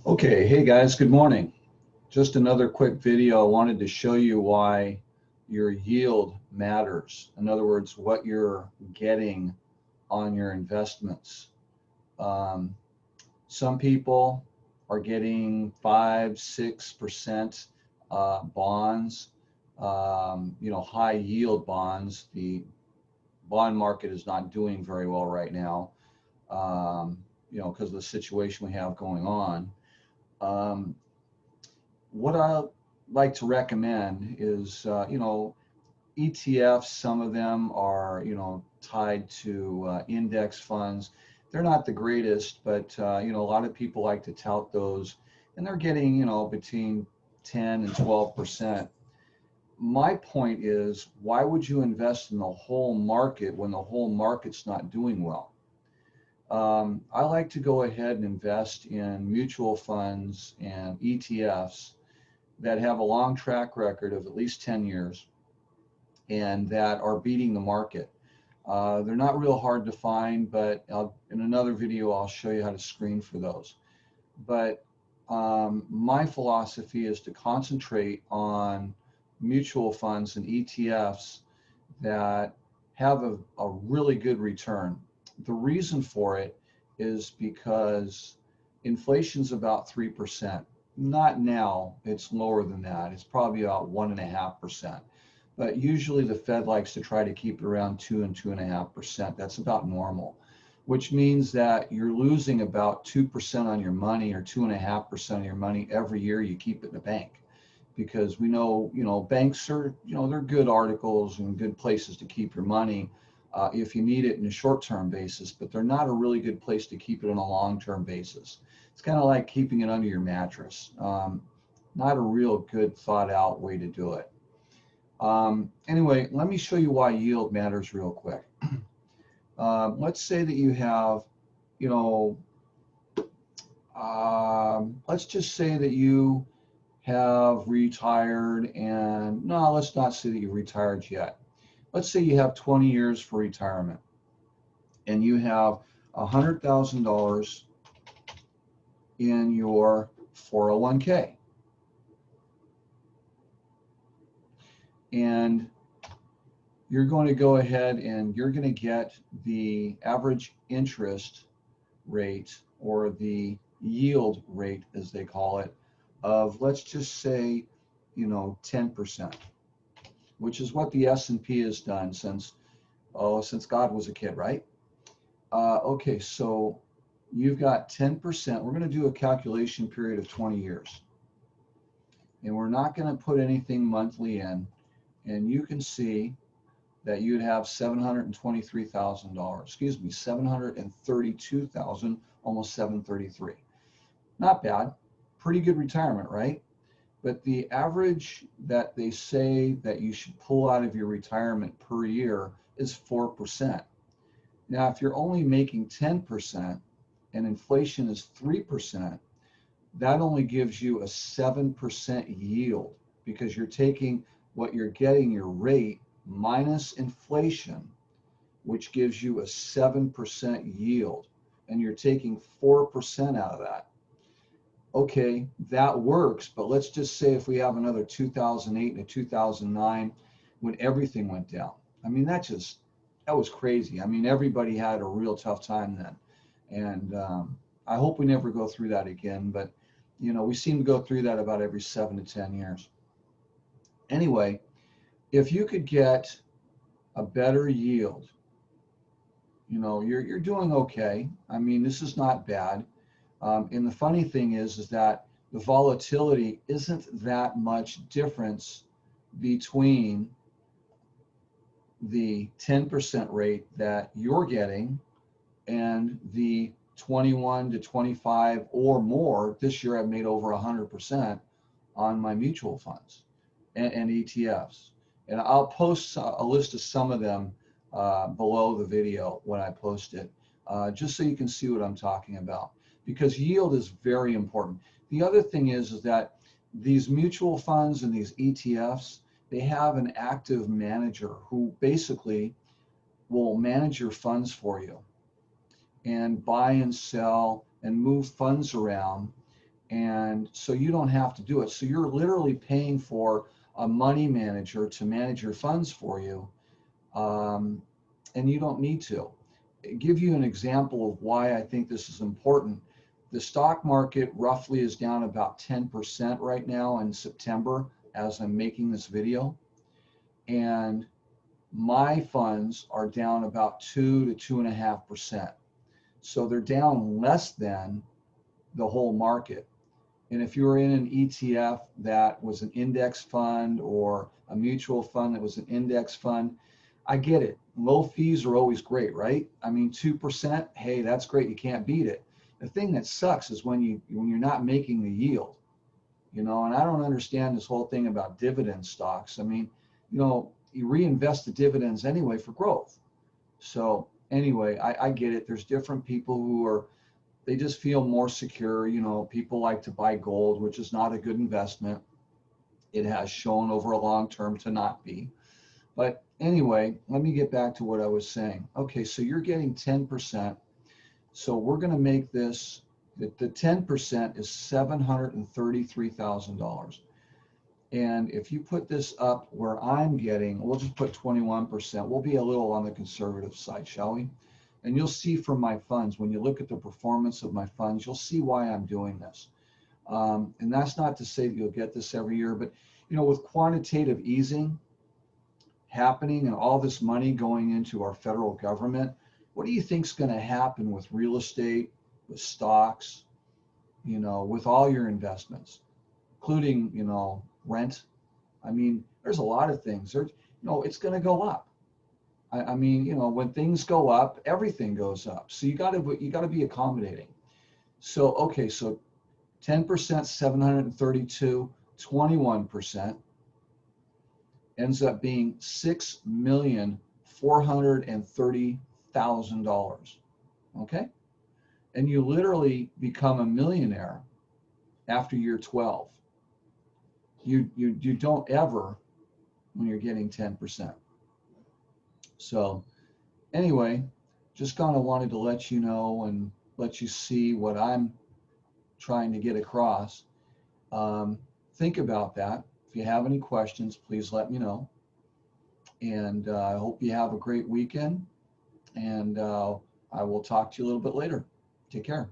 Okay, hey guys, good morning. Just another quick video. I wanted to show you why your yield matters. In other words, what you're getting on your investments. Um, some people are getting 5, 6% bonds, high yield bonds. The bond market is not doing very well right now, because of the situation we have going on. Um, what I like to recommend is, ETFs. Some of them are, tied to index funds. They're not the greatest, but a lot of people like to tout those, and they're getting, between 10 and 12%. My point is, why would you invest in the whole market when the whole market's not doing well? I like to go ahead and invest in mutual funds and ETFs that have a long track record of at least 10 years and that are beating the market. They're not real hard to find, but in another video, I'll show you how to screen for those. But my philosophy is to concentrate on mutual funds and ETFs that have a really good return. The reason for it is because inflation's about 3%. Not now, it's lower than that. It's probably about 1.5%. But usually the Fed likes to try to keep it around 2 and 2.5%. That's about normal, which means that you're losing about 2% on your money or 2.5% of your money every year you keep it in the bank. Because we know, banks are, they're good articles and good places to keep your money if you need it in a short-term basis, but they're not a really good place to keep it on a long-term basis. It's kind of like keeping it under your mattress. Not a real good thought-out way to do it. Anyway, let me show you why yield matters real quick. Let's say that you have, let's just say that you have retired, and no, let's not say that you retired yet. Let's say you have 20 years for retirement and you have $100,000 in your 401k. And you're going to go ahead and you're going to get the average interest rate, or the yield rate as they call it, of, let's just say, 10%, which is what the S&P has done since God was a kid, right? Okay, so you've got 10%. We're going to do a calculation period of 20 years. And we're not going to put anything monthly in. And you can see that you'd have $723,000, excuse me, 732,000, almost 733. Not bad, pretty good retirement, right? But the average that they say that you should pull out of your retirement per year is 4%. Now, if you're only making 10% and inflation is 3%, that only gives you a 7% yield, because you're taking what you're getting, your rate, minus inflation, which gives you a 7% yield, and you're taking 4% out of that. Okay, that works, but let's just say if we have another 2008 and a 2009 when everything went down. I mean, that was crazy. I mean, everybody had a real tough time then. And I hope we never go through that again, but we seem to go through that about every 7 to 10 years. Anyway, if you could get a better yield, you're doing okay. I mean, this is not bad. And the funny thing is that the volatility isn't that much difference between the 10% rate that you're getting and the 21 to 25 or more. This year I've made over 100% on my mutual funds and ETFs. And I'll post a list of some of them below the video when I post it, just so you can see what I'm talking about, because yield is very important. The other thing is that these mutual funds and these ETFs, they have an active manager who basically will manage your funds for you and buy and sell and move funds around And so you don't have to do it. So you're literally paying for a money manager to manage your funds for you. And you don't need to. Give you an example of why I think this is important. The stock market roughly is down about 10% right now in September as I'm making this video. And my funds are down about 2 to 2.5%. So they're down less than the whole market. And if you were in an ETF that was an index fund or a mutual fund that was an index fund, I get it. Low fees are always great, right? I mean, 2%, hey, that's great. You can't beat it. The thing that sucks is when you're not making the yield, and I don't understand this whole thing about dividend stocks. I mean, you reinvest the dividends anyway for growth. So anyway, I get it. There's different people who they just feel more secure. People like to buy gold, which is not a good investment. It has shown over a long term to not be. But anyway, let me get back to what I was saying. Okay, so you're getting 10%. So we're going to make this, the 10% is $733,000. And if you put this up where I'm getting, we'll just put 21%. We'll be a little on the conservative side, shall we? And you'll see from my funds, when you look at the performance of my funds, you'll see why I'm doing this. And that's not to say that you'll get this every year, but with quantitative easing happening and all this money going into our federal government, what do you think is going to happen with real estate, with stocks, with all your investments, including, rent? I mean, there's a lot of things. It's going to go up. I mean, when things go up, everything goes up. So you got to be accommodating. So okay, so 10%, 732, 21% ends up being $6,430,000. Okay, and you literally become a millionaire after year 12. You don't ever when you're getting 10%. So anyway, just kind of wanted to let you know and let you see what I'm trying to get across. Think about that. If you have any questions, please let me know. And I hope you have a great weekend. And I will talk to you a little bit later. Take care.